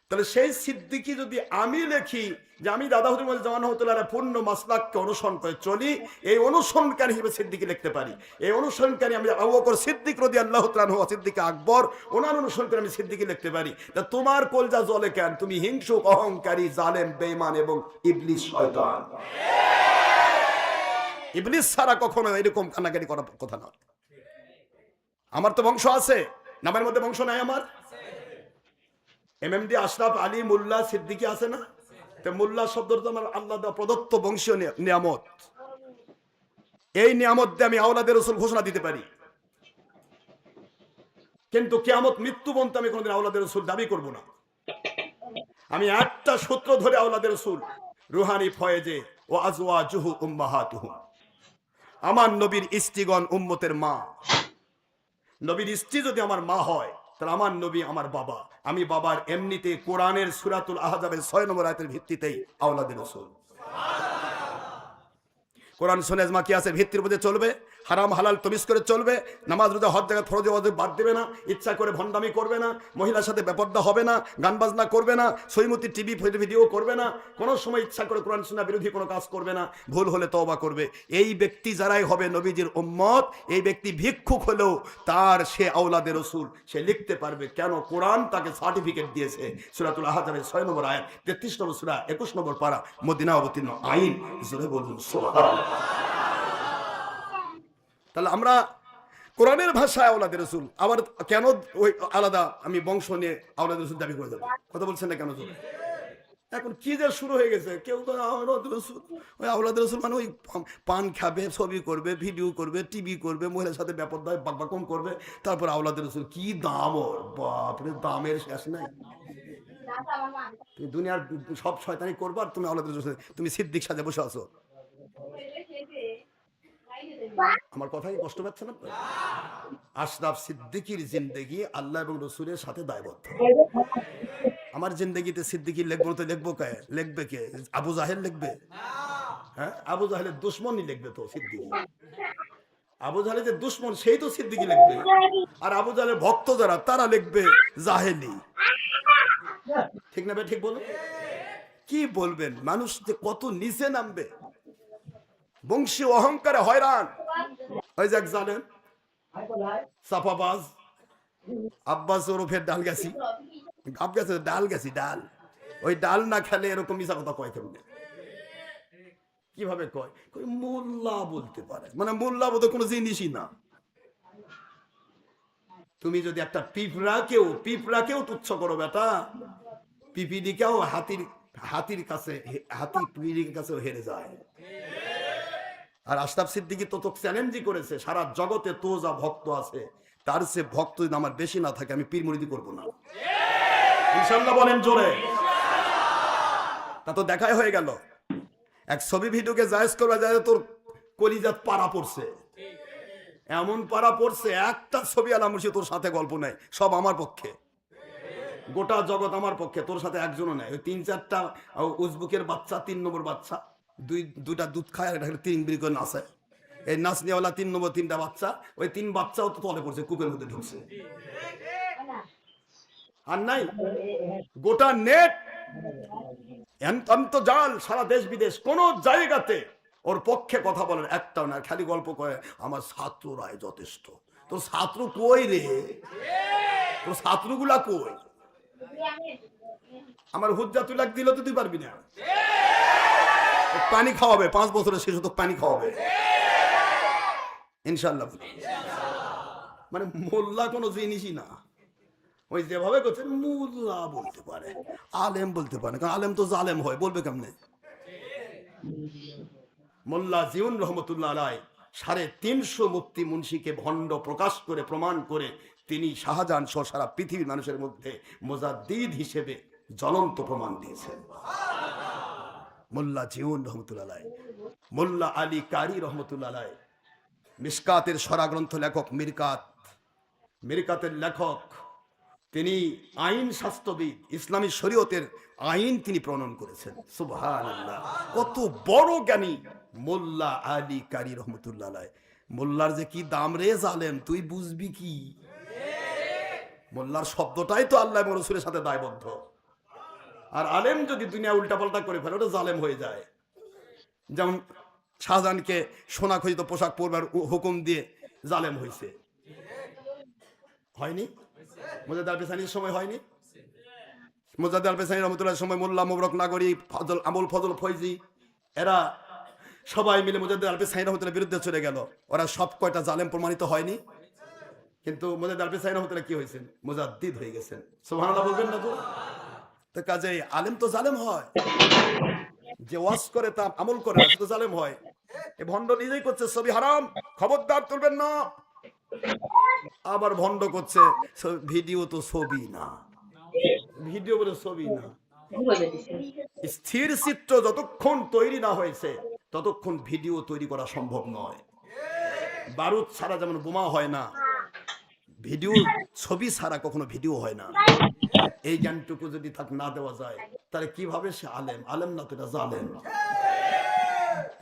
তাহলে সেই সিদ্দিকী যদি আমি লিখি যে আমি দাদা হুজুর মধ্যে জামান রহমতুল্লাহ পূর্ণ মাসলাককে অনুসরণ করে চলি, এই অনুসরণকারী হিসেবে সিদ্দিকী লিখতে পারি। এই অনুসরণকারী আমি আবু বকর সিদ্দিক রাদিয়াল্লাহু তাআলা আনহু, সিদ্দিক আকবর, ওনার অনুসরণ করে আমি সিদ্দিকী লিখতে পারি। তা তোমার কলজা জ্বলে কেন? তুমি হিংসুক, অহংকারী, জালেম, বেঈমান এবং ইবলিস শয়তান। ইবলিস ছাড়া কখনো এরকম কান্নাকাটি করার কথা নয়। আমার তো বংশ আছে, নামের মধ্যে বংশ নাই আমার? এমএমডি আশরাফ আলী মোল্লা সিদ্দিকী আছে না? তো মোল্লা শব্দটা তো আমার আল্লাহ দেওয়া প্রদত্ত বংশীয় নিয়ামত। এই নিয়ামত দিয়ে আমি আওলাদে রাসূল ঘোষণা দিতে পারি, কিন্তু কিয়ামত মৃত্যু পর্যন্ত আমি কোনদিন আওলাদে রাসূল দাবি করব না। আমি একটা সূত্র ধরে আওলাদে রাসূল, রুহানি ফয়েজে ও আজওয়াজুহু উম্মাহাতুহু, আমার নবীর স্ত্রীগণ উম্মতের মা। নবীর স্ত্রী যদি আমার মা হয় তাহলে আমার নবী আমার বাবা। আমি বাবার এমনিতে কোরআনের সূরাতুল আহজাবের 6 নম্বর আয়াতের ভিত্তিতেই আওলাদে রাসূল। কোরআন সুন্নাহ ইজমা কি আছে ভিত্তির উপরে চলবে, হারাম হালাল তমিজ করে চলবে, নামাজ রোজা হজ জাকাত ফরজ ওয়াজিব বাদ দেবে না, ইচ্ছা করে ভন্ডামি করবে না, মহিলার সাথে বেপরদা হবে না, গান বাজনা করবে না, সৈমতি টিভি ভিডিও করবে না, কোনো সময় ইচ্ছা করে কোরআন সুন্নাহ বিরোধী কোনো কাজ করবে না, ভুল হলে তওবা করবে। এই ব্যক্তি যারাই হবে নবীজির উম্মত, এই ব্যক্তি ভিক্ষুক হলেও তার সে আওলাদে রাসূল, সে লিখতে পারবে। কেন? কোরআন তাকে সার্টিফিকেট দিয়েছে। সূরাতুল আহজাবের 6 নম্বর আয়াত, 33 নম্বর সূরা, 21 নম্বর পারা, মদিনা অবতীর্ণ আইন। জোরে বলুন সুবহানাল্লাহ। তাহলে আমরা কোরআনের ভাষায় আওলাদে রাসূল, আবার কেন ওই আলাদা আমি বংশ নিয়ে আওলাদে রাসূল দাবি করে দেবো? কথা বলছেন না কেন জোরে? এখন কি যে শুরু হয়ে গেছে, কেউ তো আওলাদে রাসূল, ওই আওলাদে রাসূল মানে ওই পান খাবে, ছবি করবে, ভিডিও করবে, টিভি করবে, মহিলার সাথে ব্যাপারদায় বাকবাকম করবে, তারপর আওলাদে রাসূল। কি দাম ওর, বাপরে, দামের শেষ নাই। তুমি দুনিয়ার সব শয়তানি করবে আর তুমি আওলাদে রাসূল, তুমি সিদ্দিক সাজে বসে আছো। আমার কথাই কষ্ট পাচ্ছেন না? আশরাফ সিদ্দিকীর জিন্দেগি আল্লাহ এবং রাসূলের সাথে দায়বদ্ধ। আমার জিন্দেগিতে সিদ্দিকী লিখবো তো লিখবো কে? লিখবে কে? আবু জাহেল লিখবে? হ্যাঁ, আবু জাহেলের দুশমনই লিখবে তো সিদ্দিকী। আবু জাহেলের যে দুশমন সেই তো সিদ্দিকী লিখবে, আর আবু জাহেলের ভক্ত যারা তারা লিখবে জাহেলি। ঠিক না ভাই? ঠিক বলো। কি বলবেন? মানুষ যে কত নিচে নামবে, বংশীয় অহংকারে হয়রান। ওই যে জানেন সাফাবাজ আব্বাস ওরফে ডাল গেছি, ডাল গেছি, ডাল, ওই ডাল না খেলে এরকম মিশা কথা কয় কেমনে? কিভাবে কয়? মোল্লা বলতে পারে, মানে মোল্লা বোধ কোনো জিনিসই না। তুমি যদি একটা পিঁপড়াকেও তুচ্ছ করো বেটা, পিপিলিকাও হাতির কাছে, হাতি পিপিলিকার কাছেও হেরে যায়। আর আশরাফ সিদ্দিকী তো চ্যালেঞ্জই করেছে, সারা জগতে তো যা ভক্ত আছে তার সে ভক্ত যদি আমার বেশি না থাকে আমি পীর মুরিদি করবো না। ইনশাআল্লাহ বলেন জোরে। তা তো দেখাই হয়ে গেল। এক ছবি ভিডিওকে জায়েজ করবে, যায় তোর কলিজাত পাড়া পড়ছে, এমন পাড়া পড়ছে, একটা ছবি আলা মুর্শিদ তোর সাথে গল্প নেই, সব আমার পক্ষে, গোটা জগৎ আমার পক্ষে, তোর সাথে একজনও নেই। ওই 3-4টা উজবুকের বাচ্চা, 3 নম্বর বাচ্চা, দুইটা দুধ খায় আর একটা 3 বিড়ি করে নাচে, এই নাচ নিয়েওয়ালা 3 নম্বর 3টা বাচ্চা, ওই 3 বাচ্চাও তো তলে পড়ছে, কূপের মধ্যে ঢুকছে। আর নাই গোটা নেট জাল সারা দেশ বিদেশ কোন জায়গাতে ওর পক্ষে কথা বলেন একটাও না, খালি গল্প করে আমার ছাত্ররাই যথেষ্ট। তোর ছাত্র কই রে? তোর ছাত্রগুলা কই? আমার হুজ্জাতুল্লাহ দিল তো তুই পারবি না। পানি খাওয়াবে 5 বছরের শিশু, তো পানি খাওয়াবে ইনশাল্লাহ। মানে মোল্লা কোনো জিনিসই না, ওই যেভাবে করছে মোল্লা বলতে পারে, আলেম বলতে পারে, কারণ আলেম তো জালেম হয়, বলবে কেমনে? মোল্লা জিউন রহমতুল্লাহ আলাই 350 মুফতি মুন্সিকে ভণ্ড প্রকাশ করে প্রমাণ করে তিনি শাহজাহান সহ সারা পৃথিবীর মানুষের মধ্যে মুজাদ্দিদ হিসেবে জ্বলন্ত প্রমাণ দিয়েছেন। মোল্লা জিউন রহমতুল্লাহ আলাই, মোল্লা আলী কারি রহমতুল্লাহ আলাই, মিশকাতের সরা গ্রন্থ লেখক, মিরকাতের লেখক, তিনি আইন শাস্ত্রবিদ, ইসলামী শরীয়তের আইন তিনি প্রণয়ন করেছেন। সুবহানাল্লাহ, কত বড় জ্ঞানী মোল্লা আলী কারি রহমতুল্লাহ আলাই। মোল্লার যে কি দাম রে জালেম, তুই বুঝবি কি? মোল্লার শব্দটাই তো আল্লাহ এবং রাসূলের সাথে দায়বদ্ধ। আর আলেম যদি দুনিয়া উল্টাপাল্টা করে ফেলে ওটা জালেম হয়ে যায়। যেমন শাহজাহানকে সোনা খচিত পোশাক পরবার হুকুম দিয়ে জালেম হয়েছে, হয়নি? মুজাদ্দিদ আল পেছানির সময় হয়নি? মুজাদ্দিদ আল পেছানি রহমতুল্লাহর সময় মোল্লা মুবারক নাগরী, আবুল ফজল ফয়জি, এরা সবাই মিলে মুজাদ্দিদ আল পেছানি রহমতুল্লাহর বিরুদ্ধে চলে গেল। ওরা সব কয়টা জালেম প্রমাণিত হয়নি? কিন্তু মুজাদ্দিদ আল পেছানি রহমতুল্লাহ কি হয়েছেন? মুজাদ্দিদ হয়ে গেছেন। সুবহানাল্লাহ বলবেন না? তো কাজে আলেম তো জালেম হয়, যে ওয়াজ করে তা আমল করে না, তো জালেম হয়। এই ভণ্ড নিজেই করছে ছবি হারাম, খবরদার তুলবেন না। আবার ভণ্ড করছে ভিডিও তো ছবি না, ভিডিও বলে ছবি না। স্থির চিত্র যতক্ষণ তৈরি না হয়েছে ততক্ষণ ভিডিও তৈরি করা সম্ভব নয়। বারুদ ছাড়া যেমন বোমা হয় না, ভিডিও ছবি ছাড়া কখনো ভিডিও হয় না। এই জ্ঞানটুকু যদি না দেওয়া যায় তাহলে কিভাবে সে আলেম? আলেম না তো এটা জালেম।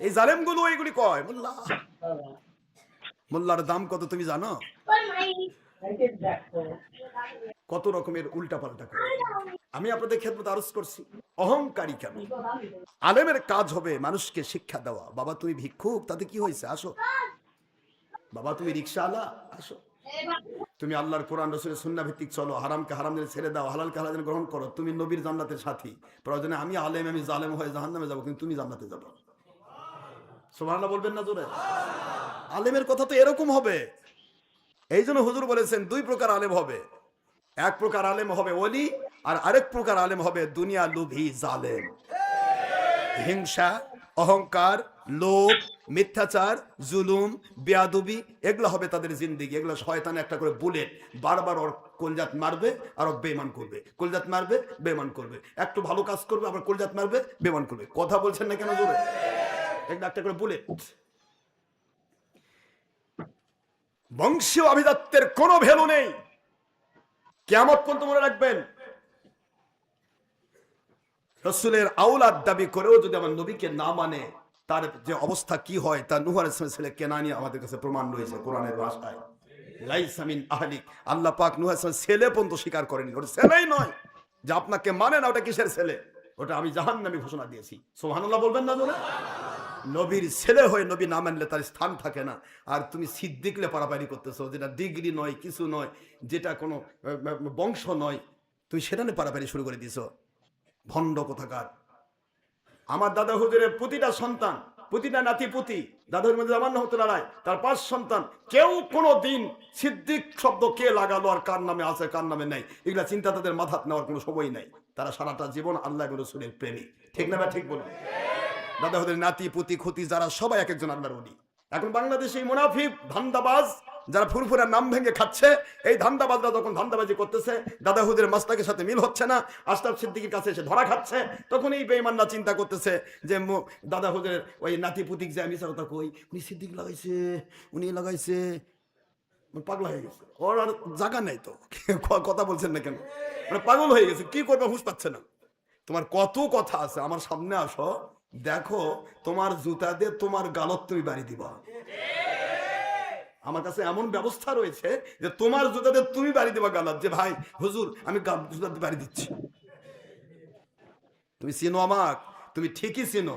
এই জালেম গুলো এইগুলি কয় মোল্লা। মোল্লার দাম কত তুমি জানো? কত রকমের উল্টা পাল্টা করে। আমি আপনাদের খেদমতে আরজ করছি, অহংকারী কেন? আলেমের কাজ হবে মানুষকে শিক্ষা দেওয়া। বাবা তুমি ভিক্ষুক, তাতে কি হয়েছে? আসো। বাবা তুমি রিকশাওয়ালা, আসো। তুমি আল্লাহর কোরআন রাসূলের সুন্নাহ ভিত্তিক চলো, হারামকে হারাম জেনে ছেড়ে দাও, হালালকে হালাল জেনে গ্রহণ করো। তুমি নবীর জান্নাতের সাথী। প্রয়োজনে আমি আলেম, আমি জালেম হয়ে জাহান্নামে যাবো, কিন্তু তুমি জান্নাতে যাবে। সুবহানাল্লাহ বলবেন না জোরে? আলেমের কথা তো এরকম হবে। এই জন্য হুজুর বলেছেন 2 প্রকার আলেম হবে। এক প্রকার আলেম হবে ওলি, আর আরেক প্রকার আলেম হবে দুনিয়া লোভী জালেম। হিংসা, অহংকার, লোভ, মিথ্যাচার, জুলুম, বেয়াদবি, এগুলো হবে তাদের জিন্দেগি। এগুলো শয়তান একটা করে বুলেট, বারবার ওর কলজাত মারবে আর ও বেমান করবে, কলজাত মারবে বেমান করবে। একটু ভালো কাজ করবে আবার কলজাত মারবে বেমান করবে। কথা বলছেন না কেন জোরে? একটা করে বুলেট। বংশীয় আভিজাত্যের কোনো ভ্যালু নেই। কিয়ামত পর্যন্ত মনে রাখবেন, রাসূলের আওলাদ দাবি করেও যদি আমার নবীকে না মানে তার যে অবস্থা কি হয় তা নূহ আলাইহিস সালামের ছেলে কেনানি আমাদের কাছে প্রমাণ রয়েছে কোরআনের ভাষায়। লাইসা মিন আহলিক, আল্লাহ পাক নূহ আলাইহিস সালামের ছেলে পর্যন্ত স্বীকার করেনি। ওটা ছেলেই নয় যে আপনাকে মানে না, ওটা কিসের ছেলে? ওটা আমি জাহান্নামী ঘোষণা দিয়েছি। সুবহানাল্লাহ বলবেন না জোরে? নবীর ছেলে হয়ে নবী না মানলে তার স্থান থাকে না। আর তুমি সিদ্দিকলে পারাপারি করতেছো, যেটা ডিগ্রি নয়, কিছু নয়, যেটা কোনো বংশ নয়, তুমি সেটা নিয়ে পারাপারি শুরু করে দিছো। ভণ্ড কোথাকার। আমার দাদা হুজুরের প্রতিটা সন্তান, প্রতিটা নাতি পুতি, দাদা হুজুর জামান রহমতুল্লাহ তার 5 সন্তান, কেউ কোনো দিন সিদ্দিক শব্দ কে লাগালো আর কার নামে আছে কার নামে নাই, এগুলা চিন্তা তাদের মাথাত নেওয়ার কোনো সময় নাই। তারা সারাটা জীবন আল্লাহ এবং রাসূলের প্রেমী। ঠিক না? ঠিক বলুন। দাদা হুজুরের নাতি পুতি খুতি যারা সবাই এক একজন আল্লাহর ওলি। এখন বাংলাদেশে এই মুনাফিক ধান্দাবাজ যারা ফুরফুরার নাম ভেঙে খাচ্ছে, এই ধান্দাবাজরা যখন ধান্দাবাজি করতেছে, দাদা হুজুরের মাসলাকের সাথে মিল হচ্ছে না, আশরাফ সিদ্দিকীর কাছে এসে ধরা খাচ্ছে, তখন এই বেঈমানরা চিন্তা করতেছে যে দাদা হুজুরের ওই নাতি পুতিক যে আমি কথা কই, উনি সিদ্দিক লাগাইছে, উনি লাগাইছে, পাগল হয়ে গেছে। ওর আর জায়গা নেই তো, কথা বলছেন না কেন? মানে পাগল হয়ে গেছে, কি করবে হুঁশ পাচ্ছে না। তোমার কত কথা আছে, আমার সামনে আসো, দেখো তোমার জুতা দিয়ে তোমার গালত তুমি বাড়ি দিবা। আমার কাছে এমন ব্যবস্থা রয়েছে যে তোমার জুতাতে তুমি বাড়ি দেবা গালাত, যে ভাই হুজুর আমি জুতাতে বাড়ি দিচ্ছি। তুমি চিনো আমাক? তুমি ঠিকই চিনো,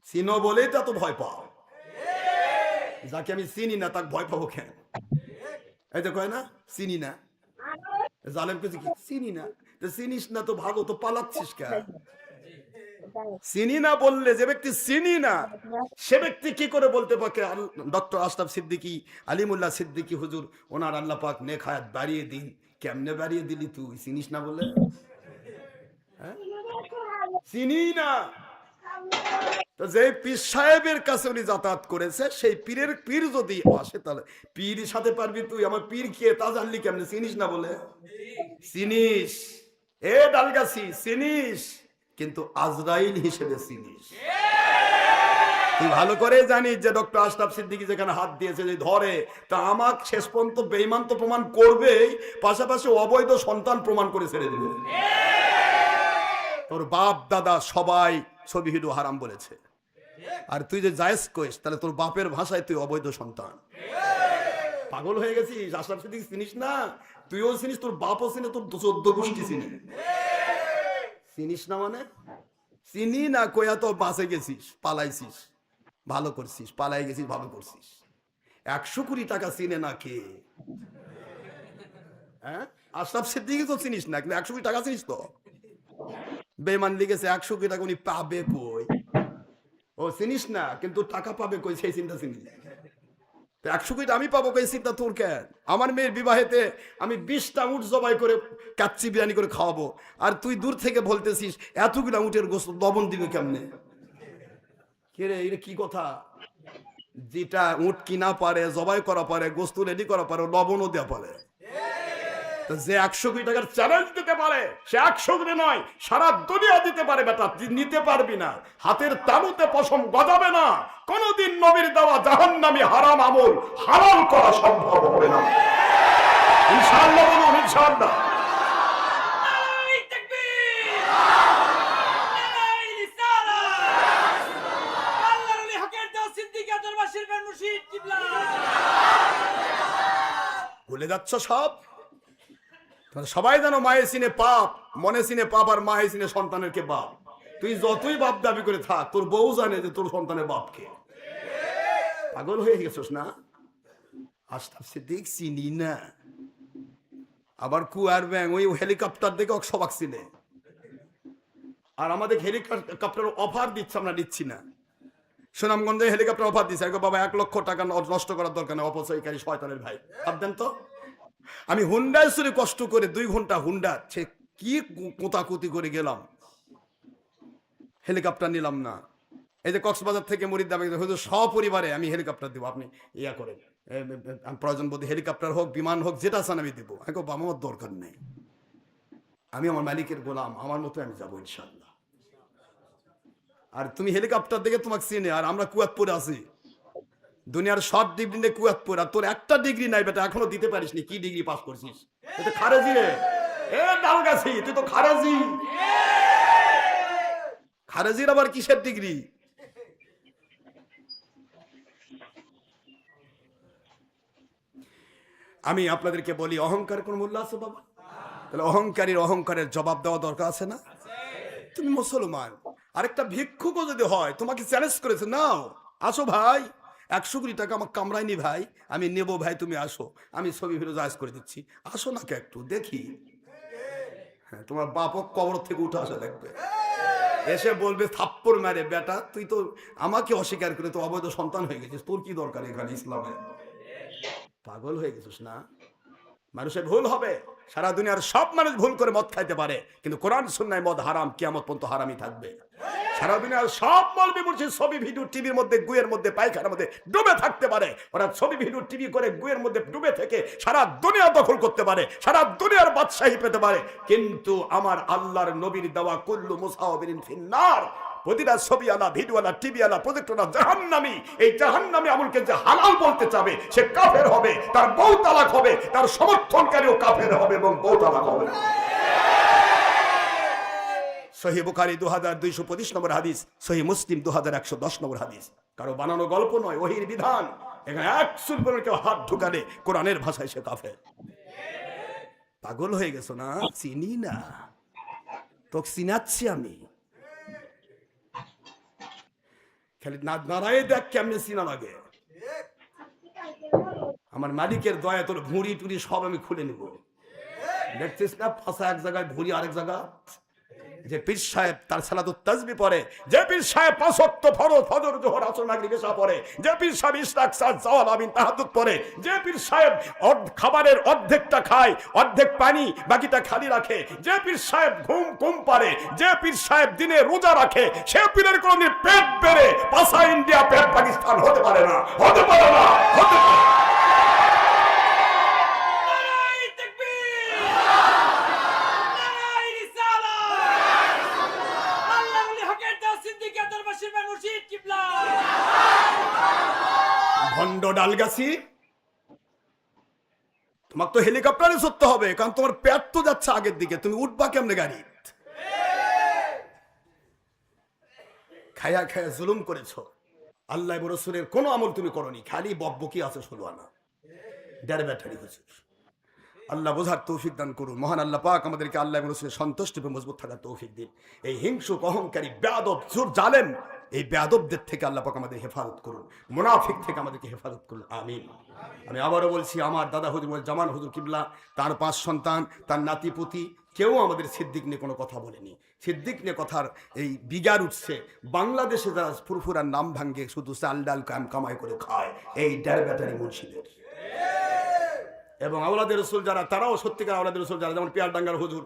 চিনো বলেই তো এত ভয় পাও। যাকে আমি চিনি না তাকে ভয় পাবো কেন? এই যে কয় না চিনি না, জালেম কিছু কি চিনি না, তো চিনিস না তো ভাগো, তো পালাচ্ছিস কেন? চিনি না বললে, যে ব্যক্তি চিনি না সে ব্যক্তি কি করে বলতে পারে? ডক্টর আশরাফ সিদ্দিকী, আলিমুল্লাহ সিদ্দিকী হুজুর, ওনার আল্লাহ পাক নেক হায়াত বাড়িয়ে দিন। কেমনে বাড়িয়ে দিলি তুই চিনিস না বলে? চিনি না। তো যে পীর সাহেবের কাছে উনি যাতায়াত করেছে, সেই পীরের পীর যদি আসে, তাহলে পীর সাথে পারবি তুই? আমার পীর কে তা জানলি কেমনে? চিনিস না বলে? চিনিস, এ ডালগাছি চিনিস, কিন্তু আজরাইল হিসেবে চিনিস। তুই ভালো করে জানিস যে ডক্টর আশরাফ সিদ্দিকী যেখানে হাত দিয়েছে, যে ধরে, তা আমাকে শেষ পর্যন্ত বেঈমান তো প্রমাণ করবেই, পাশাপাশি অবৈধ সন্তান প্রমাণ করে ছেড়ে দিবে। তোর বাপ দাদা সবাই ছবি ভিডিও হারাম বলেছে, আর তুই যে জায়েজ কইস, তাহলে তোর বাপের ভাষায় তুই অবৈধ সন্তান। পাগল হয়ে গেছিস? আশরাফ সিদ্দিকী চিনিস না? তুইও চিনিস, তোর বাপও চিনে, তোর 14 গোষ্ঠী চিনে। চিনিস না মানে? চিনি না কইয়া তো বাঁচে গেছিস, পালাইছিস, ভালো করছিস, পালাই গেছিস, ভালো করছিস। 100 কোটি টাকা চিনে না কে? হ্যাঁ, আশরাফ সিদ্দিকী তো চিনিস না, কিন্তু 100 কোটি টাকা চিনিস তো? বেঈমান লিখেছে 100 কোটি টাকা উনি পাবে কই? ও চিনিস না, কিন্তু টাকা পাবে কই সেই চিন্তা চিনিস। 100 কোটি আমি পাবো কই চিন্তা তোর কেন? আমার মেয়ের বিবাহেতে আমি 20টা উট জবাই করে কাচ্চি বিরিয়ানি করে খাওয়াবো, আর তুই দূর থেকে বলতেছিস এতগুলা উটের গোশত লবণ দিবে কেমনে? কে রে, এটা কি কথা? যেটা উট কিনা পারে, জবাই করা পারে, গোশত রেডি করা পারে, লবণও দেওয়া পারে। যে 100 কোটি টাকার চ্যালেঞ্জ দিতে পারে, সে 100 কোটি নয়, সারা দুনিয়া দিতে পারে। বেটা নিতে পারবি না, হাতের তালুতে পশম গজাবে না। কোনদিন নবীর দেওয়া জাহান্নামী হারাম আমল হালাল করা সম্ভব হবে না। ইনশাআল্লাহ বলুন, ইনশাআল্লাহ। ভুলে যাচ্ছ সব? সবাই জানো মায়ে চিনে পাপ, মনে চিনে পাপ, আর মায়ে চিনে সন্তানের কে বাপ। তুই যতই বাপ দাবি করে থাক, তোর বউ জানে যে তোর সন্তানের বাপকে। পাগল হয়ে গেছিস না? আশরাফ সিদ্দিক চিনি না, আবার কুয়ার ব্যাং ওই হেলিকপ্টার দেখে সবাক চিনে। আর আমাদের হেলিকপ্টার অফার দিচ্ছে, আমরা দিচ্ছি না। সুনামগঞ্জে হেলিকপ্টার অফার দিচ্ছে, বাবা 1 লক্ষ টাকা নষ্ট করার দরকার নেই, অপচয়কারী শয়তানের ভাই, ভাবতেন তো। আমি হুন্ডায় চড়ে কষ্ট করে 2 ঘন্টা হুন্ডা সে কি কোতাকুতি করে গেলাম, হেলিকপ্টার নিলাম না। এই যে কক্সবাজার থেকে মুরিদ্দাবাদ হয়তো সপরিবারে আমি হেলিকপ্টার দেবো, আপনি ইয়া করেন, প্রয়োজন বোধ হেলিকপ্টার হোক, বিমান হোক, যেটা চান আমি দেবো। আমি বাবা আমার দরকার নেই, আমি আমার মালিকের গোলাম, আমার মতো আমি যাবো ইনশাআল্লাহ। আর তুমি হেলিকপ্টার দেখে তোমাকে চিনে, আর আমরা কুয়াতপুরে আছি, দুনিয়ার সব ডিগ্রি নিয়ে কুয়াতপুর, আর তোর একটা ডিগ্রি নাই বেটা, এখনো দিতে পারিস নি। কি ডিগ্রি পাস করছিস? তুই তো খারেজি রে, এ ডালগাছি, তুই তো খারেজি। খারেজির আবার কিসের ডিগ্রি? আমি আপনাদেরকে বলি, অহংকার কোন মূল্য আছে বাবা? তাহলে অহংকারীর অহংকারের জবাব দেওয়া দরকার আছে না? তুমি মুসলমান, আরেকটা ভিক্ষুকও যদি হয়, তোমাকে চ্যালেঞ্জ করেছে, নাও আসো ভাই, 100 কোটি টাকা আমার কামড়ায়নি ভাই, আমি নেবো ভাই, তুমি আসো, আমি ছবি ভিডিও জায়েজ করে দিচ্ছি, আসো না কে একটু দেখি। হ্যাঁ, তোমার বাপক কবর থেকে উঠে আসা দেখবে, এসে বলবে থাপ্পড় মারে, বেটা তুই তো আমাকে অস্বীকার করে তো অবৈধ সন্তান হয়ে গেছিস, তোর কি দরকার এখানে ইসলামে? পাগল হয়ে গেছিস না? মানুষের ভুল হবে, সারা দুনিয়ার সব মানুষ ভুল করে মদ খাইতে পারে, কিন্তু কোরআন সুন্নাহয় মদ হারাম, কিয়ামত পর্যন্ত হারামই থাকবে। সারা দুনিয়ার সব মৌলবি মুর্শিদ ছবি ভিডিও টিভির মধ্যে, গুয়ের মধ্যে, পায়খানার মধ্যে ডুবে থাকতে পারে, ওরা ছবি ভিডিও টিভি করে গুয়ের মধ্যে ডুবে থেকে সারা দুনিয়া দখল করতে পারে, সারা দুনিয়ার বাদশাহী পেতে পারে, কিন্তু আমার আল্লাহর নবীর দেওয়া কুল্লু মুসাওয়াবিরিন ফিন্নার, প্রতিটা ছবিওয়ালা, ভিডিওওয়ালা, টিভিওয়ালা, প্রজেক্টওয়ালা জাহান্নামী। এই জাহান্নামী আমলকে যে হালাল বলতে চাবে সে কাফের হবে, তার বউ তালাক হবে, তার সমর্থনকারীও কাফের হবে এবং বউ তালাক হবে। সহিহ বুখারী 2225 নম্বর হাদিস, সহিহ মুসলিম 2110 নম্বর হাদিস। কারো বানানো গল্প নয়, ওহীর বিধান। এখানে এক চুল করে কেউ হাত ঢুকালে কোরআনের ভাষায় সে কাফের। পাগল হয়ে গেছো না? চিনি না, তোকে চিনাচ্ছি আমি। খালি নাড়াই দেখ কেমনে চিনা লাগে। আমার মালিকের দয়া তোর ভুঁড়ি টুড়ি সব আমি খুলে নিব। দেখছিস না ফাঁসা এক জায়গায় ভুঁড়ি আরেক জায়গা। যে পীর সাহেব তার সালাতুত তাসবিহ পড়ে, যে পীর সাহেব 5 ওয়াক্ত ফরজ ফজর যোহর আসর মাগরিব এশা পড়ে, যে পীর সাহেব ইশরাক সাদ জাওয়াল আমিন তাহাজ্জুদ পড়ে, যে পীর সাহেব খাবারের অর্ধেকটা খায়, অর্ধেক পানি বাকিটা খালি রাখে, যে পীর সাহেব ঘুম কম পারে, যে পীর সাহেব দিনে রোজা রাখে, সে পীরের কোনদিন পেট বেড়ে পাশা ইন্ডিয়া পেট পাকিস্তান হতে পারে না, হতে পারে না, হতে পারে না। ভণ্ড ডালগাছি, তোমাকে তো হেলিকপ্টারে চড়তে হবে, কারণ তোমার পেট তো যাচ্ছে আগের দিকে, তুমি উঠবা কেমনে গাড়ি? খায়া খায়া জুলুম করেছো, আল্লাহ রাসূলের কোনো আমল তুমি করনি, খালি বকবকি আছে শুধু আনা ডের ব্যাটারি হয়েছে। আল্লাহ বোঝার তৌফিক দান করুন। মহান আল্লাহ পাক আমাদেরকে আল্লাহ এবং রাসূলের সন্তুষ্টি পেয়ে মজবুত থাকার তৌফিক দিন। এই হিংসুক অহংকারী বেয়াদব জোর জালেম এই বেয়াদবদের থেকে আল্লাহ পাক আমাদের হেফাজত করুন, মুনাফিক থেকে আমাদেরকে হেফাজত করুন, আমিন। আমি আবারও বলছি, আমার দাদা হুজুর জামান হুজুর কিবলা, তার 5 সন্তান, তার নাতিপুতি, কেউ আমাদের সিদ্দিক নিয়ে কোনো কথা বলেনি। সিদ্দিক নিয়ে কথার এই বিগার উঠছে। বাংলাদেশে যারা ফুরফুরার নাম ভাঙ্গে শুধু চাল ডাল কামাই করে খায়, এই ডের ব্যাটারি মুন্সিদের এবং আওলাদের রসুল যারা, তারাও সত্যিকার আওলাদের রসুল যারা, যেমন পিয়ারডাঙ্গার হুজুর,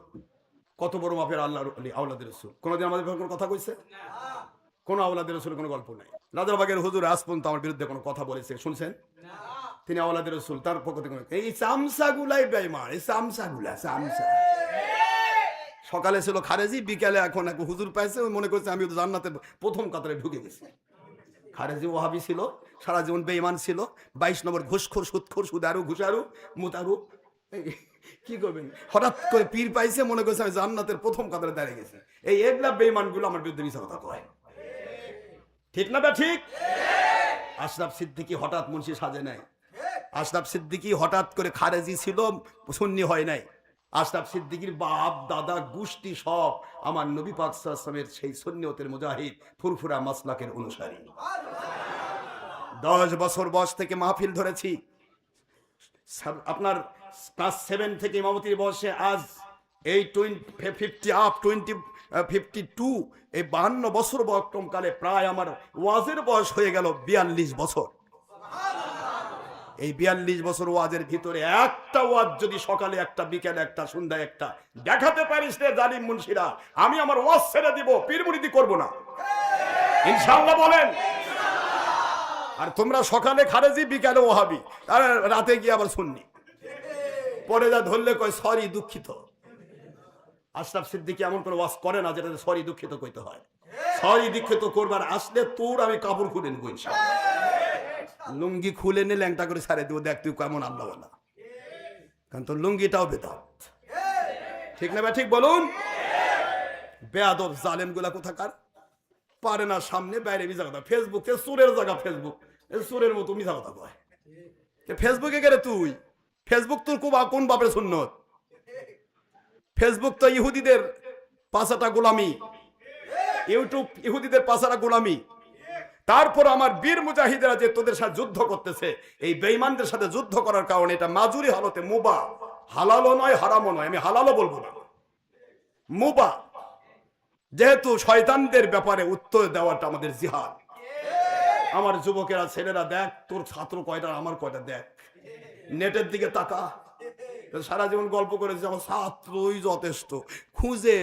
কত বড় মাপের আল্লাহর আওলাদের রসুল, কোনোদিন আমাদের কোনো কথা কইছে? কোনো আওলাদের রসুল কোনো গল্প নাই। রাজারবাগের হুজুর আজ পর্যন্ত আমার বিরুদ্ধে কোনো কথা বলেছে শুনছেন? তিনি আওলাদের রসুল, তার পক্ষ থেকে এই চামচাগুলাই বেঈমান, এই চামচাগুলা চামচা। সকালে ছিল খারেজি, বিকালে এখন এক হুজুর পাইছে, মনে করছে আমি জান্নাতের প্রথম কাতারে ঢুকে গেছি। খারেজি ওয়াহাবি ছিল, সারা জীবন বেঈমান ছিল, 22 নম্বর ঘুষখোর সুদখোর, সুদারু ঘুষারু মুতারু। কি করবেন, হঠাৎ করে পীর পাইছে, মনে করছে আমি জান্নাতের প্রথম কাতারে দাঁড়িয়ে গেছি। এই এগুলা বেঈমানগুলো আমার বিরুদ্ধে মিথ্যা কথা কয়, ঠিক না? ঠিক। আশরাফ সিদ্দিকী হঠাৎ মুন্সি সাজে নাই। আশরাফ সিদ্দিকী হঠাৎ করে খারেজি ছিল, সুন্নি হয় নাই। আশরাফ সিদ্দিকীর বাপ দাদা গোষ্ঠী সব আমার নবী পাক সাল্লাল্লাহু আলাইহি ওয়াসাল্লামের সেই সুন্নিয়তের মুজাহিদ, ফুরফুরা মাসলাকের অনুসারী। 10 বছর বয়স থেকে মাহফিল ধরেছি। আপনার ক্লাস 7 থেকে ইমামতির বয়সে আজ এই 52 এই 52 বছর বয়সকালে প্রায় আমার ওয়াজের বয়স হয়ে গেল 42 বছর। এই 42 বছর ওয়াজের ভিতরে একটা ওয়াজ যদি সকালে একটা, বিকেলে একটা, সন্ধ্যায় একটা দেখাতে পারিস রে জালিম মুন্সিরা, আমি আমার ওয়াজ ছেড়ে দিব, পীর মুরিদি করব না, ইনশাআল্লাহ বলেন। আর তোমরা সকালে খারেজি, বিকালে ওয়াহাবি, আর রাতে গিয়ে আবার সুন্নি, পরে যা ধরলে কয় সরি দুঃখিত। আশরাফ সিদ্দিকী এমন কোনো ওয়াজ করে না যেটাতে সরি দুঃখিত কইতে হয়। সরি দুঃখিত করবার আসলে তোর আমি কাপড় খুলে নেবো ইনশাআল্লাহ, লুঙ্গি খুলে নিয়ে ল্যাংটা করে ছাড়ে দেবো, দেখ তুই কেমন আল্লাহ বলা, কারণ তোর লুঙ্গিটাও বেদাত, ঠিক না? ঠিক বলুন। বেয়াদব জালেম গুলা কোথাকার, পারে না সামনে বাইরে মিশা কথা। ফেসবুকে সুরের জায়গা, ফেসবুক সুরের মতো মিশা কথা কয়। ফেসবুকে গেলে তুই, ফেসবুক তোর কোন বাপের সুন্নত? ফেসবুক তো ইহুদিদের পাশাটা গোলামি, ইউটিউব ইহুদিদের পাশাটা গোলামি। তারপর আমার বীর মুজাহিদেরা যে তোদের সাথে যুদ্ধ করতেছে, এই বেঈমানদের সাথে যুদ্ধ করার কারণে এটা মাজুরি হালতে মুবা, হালালও নয় হারামও নয়, আমি হালালও বলবো না, মুবা, যেহেতু শয়তানদের ব্যাপারে উত্তর দেওয়াটা আমাদের জিহাদ। আমার যুবকেরা, ছেলেরা, দেখ তোর ছাত্র কয়টা, আমার কয়টা, দেখ নেটের দিকে তাকা। সারা জীবন গল্প করেছে আমার ছাত্রই যথেষ্ট, খুঁজে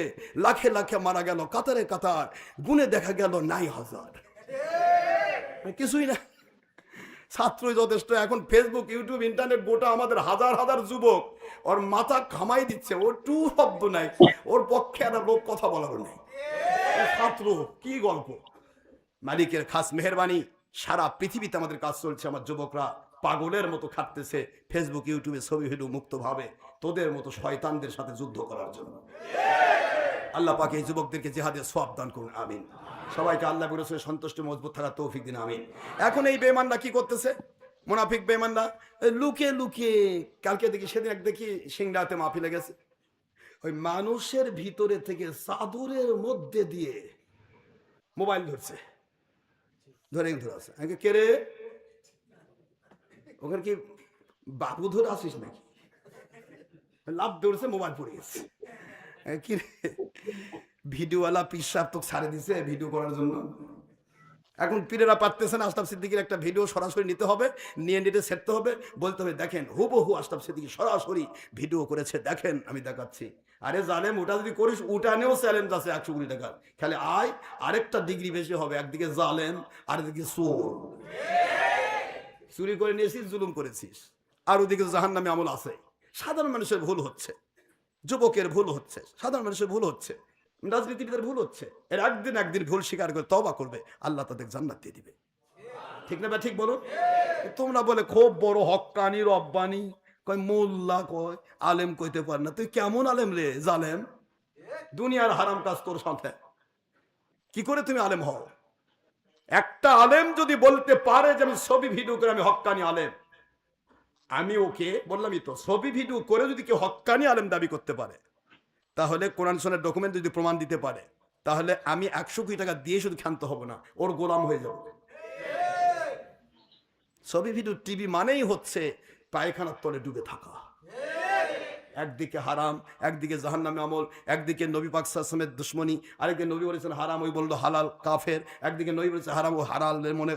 লাখে লাখে মারা গেল, কাতারে কাতার গুনে দেখা গেল 9,000, কিছুই না, ছাত্রই যথেষ্ট। এখন ফেসবুক, ইউটিউব, ইন্টারনেট, গোটা আমাদের হাজার হাজার যুবক ওর মাথা খামাই দিচ্ছে, ওর টু শব্দ নাই, ওর পক্ষে একটা লোক কথা বলার নেই। ছাত্র কি গল্প, মালিকের খাস মেহেরবানি, সারা পৃথিবীতে আমাদের কাজ চলছে। আমার যুবকরা পাগলের মতো খাটতেছে ফেসবুক, ইউটিউবে ছবি ভিডিও মুক্ত ভাবে, তোদের মতো শয়তানদের সাথে যুদ্ধ করার জন্য। আল্লাহ পাক এই যুবকদেরকে জিহাদের সওয়াব দান করুন, আমিন। সবাইকে আল্লাহ রাসূলের সন্তুষ্টি মজবুত থাকার তৌফিক দিন, আমিন। এখন এই বেঈমানরা কি করতেছে, মুনাফিক বেঈমানরা লুকিয়ে লুকিয়ে, কালকে দেখি, সেদিন এক দেখি সিংড়াতে মাহফিলে গেছে, ওই মানুষের ভিতরে থেকে চাদরের মধ্যে দিয়ে মোবাইল ধরছে, ধরে আছে আগে কে রে, ওখানে কি বাবু ধরে আসিস নাকি? লাভ দৌড়ছে, মোবাইল পড়ে গেছে। কি রে, ভিডিওওয়ালা পীর সাহেব তো ছাড়ে দিছে ভিডিও করার জন্য। এখন পীরেরা পারতেছে না, আশরাফ সিদ্দিকীর একটা ভিডিও সরাসরি নিতে হবে, নিয়ে নেটে সেরতে হবে, বলতে হবে দেখেন হুবহু আশরাফ সিদ্দিকী সরাসরি ভিডিও করেছে, দেখেন আমি দেখাচ্ছি। আরে জালেম, ওটা যদি করিস ওটা নিয়েও চ্যালেঞ্জ আছে 100 কোটি টাকার। খালি আয়, আরেকটা ডিগ্রি বেশি হবে, একদিকে জালেম আরেকদিকে চোর। চুরি করে নিয়েছিস, জুলুম করেছিস, আর ওদিকে জাহান্নামে আমল আছে। সাধারণ মানুষের ভুল হচ্ছে, যুবকের ভুল হচ্ছে, সাধারণ মানুষের ভুল হচ্ছে, রাজনীতিবিদের ভুল হচ্ছে। এর একদিন ভুল স্বীকার করে তওবা করবে, আল্লাহ তাদের জান্নাত দিয়ে দিবে। ঠিক না বা ঠিক বলো? তোমরা বলে খুব বড় হক্কানি রব্বানি, কয় মোল্লা, কয় আলেম কইতে পার না। তুই কেমন আলেম রে জালেম? দুনিয়ার হারাম কাজ তোর সাথে, কি করে তুমি আলেম হও? একটা আলেম যদি বলতে পারে যে আমি ছবি ভিডিও করে আমি হক্কানি আলেম, আমি ওকে বললামই তো, ছবি ভিডিও করে যদি কেউ হক্কানি আলেম দাবি করতে পারে, তাহলে কোরআন সুন্নাহর ডকুমেন্ট যদি প্রমাণ দিতে পারে, তাহলে আমি 100 কোটি টাকা দিয়ে শুধু ক্ষান্ত হব না, ওর গোলাম হয়ে যাব। ছবি ভিডিও টিভি মানেই হচ্ছে পায়খানার তলে ডুবে থাকা। একদিকে হারাম, একদিকে জাহান্নামে আমল, একদিকে নবী পাক সাল্লাল্লাহু আলাইহি ওয়াসাল্লামের দুশমনী, আরেকদিকে নবী বলেছেন হারাম, ওই বললো হালাল, কাফের। একদিকে নবী বলেছে হারাম, ও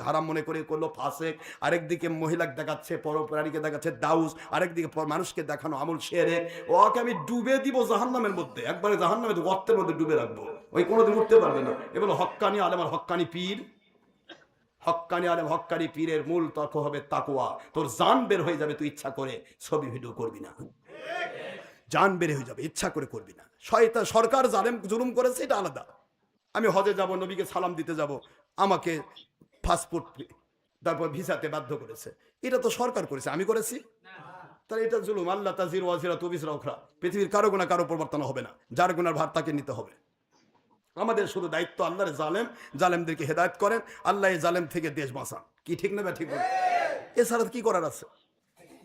হারাম মনে করে করলো ফাসেক। আরেকদিকে মহিলাকে দেখাচ্ছে, পরপ্রাণীকে দেখাচ্ছে দাউস। আরেকদিকে মানুষকে দেখানো আমল শিরক। ওকে আমি ডুবে দিব জাহান্নামের মধ্যে, একবারে জাহান্নামের গর্তের মধ্যে ডুবে রাখবো, ওই কোনোদিন উঠতে পারবে না। এ বলো হক্কানি আলেম আর হক্কানি পীর। হক্কানি আলেম হক্কানি পীরের মূল তর্ক হবে তাকওয়া। তোর জান বের হয়ে যাবে তুই ইচ্ছা করে ছবি ভিডিও করবি না, জান বের হয়ে যাবে, ইচ্ছা করে করবি না। শয়তান সরকার জালেম জুলুম করেছে, এটা আলাদা। আমি হজে যাব, নবীকে সালাম দিতে যাব, আমাকে পাসপোর্ট তারপর ভিসাতে বাধ্য করেছে, এটা তো সরকার করেছে, আমি করেছি? তাহলে এটা জুলুম। আল্লাহ তাজির ওয়াজিরা তুবিসরা উখরা, পৃথিবীর কারো গুনাহ কারো পরিবর্তন হবে না, যার গুনার ভার তাকে নিতে হবে। আমাদের শুধু দায়িত্ব আল্লাহর জালেমদেরকে হেদায়েত করেন, আল্লাহ এই জালেম থেকে দেশ বাঁচান। কি ঠিক না? ঠিক বলে এছাড়া কি করার আছে?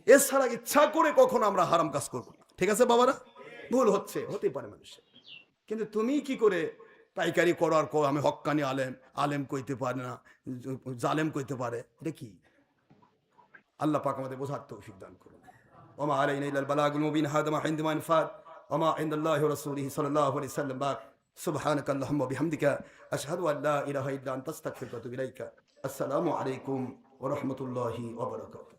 এছাড়া ইচ্ছা করে কখনো আমরা হারাম কাজ করবো না। ঠিক আছে বাবারা? ভুল হচ্ছে, হতেই পারে মানুষের, কিন্তু তুমি কি করে পাইকারি করার আমি হক্কানি আলেম, আলেম কইতে পারে না, জালেম কইতে পারে, এটা কি? আল্লাহ পাক আমাদের বোঝার তৌফিক দান করুন। ওমা আলাইনা ইল্লাল বালাগুল মুবিন, হাদা মা ইনদা মান ফাত, ওমা ইনদাল্লাহি ওয়া রাসূলিহি সাল্লাল্লাহু আলাইহি ওয়াসাল্লাম। সুবহানাকা আল্লাহুম্মা ওয়া বিহামদিকা আশহাদু আল লা ইলাহা ইল্লা আনতা আস্তাগফিরুকা ওয়া আতুবু ইলাইকা। আসসালামু আলাইকুম ওয়া রাহমাতুল্লাহি ওয়া বারাকাতুহু।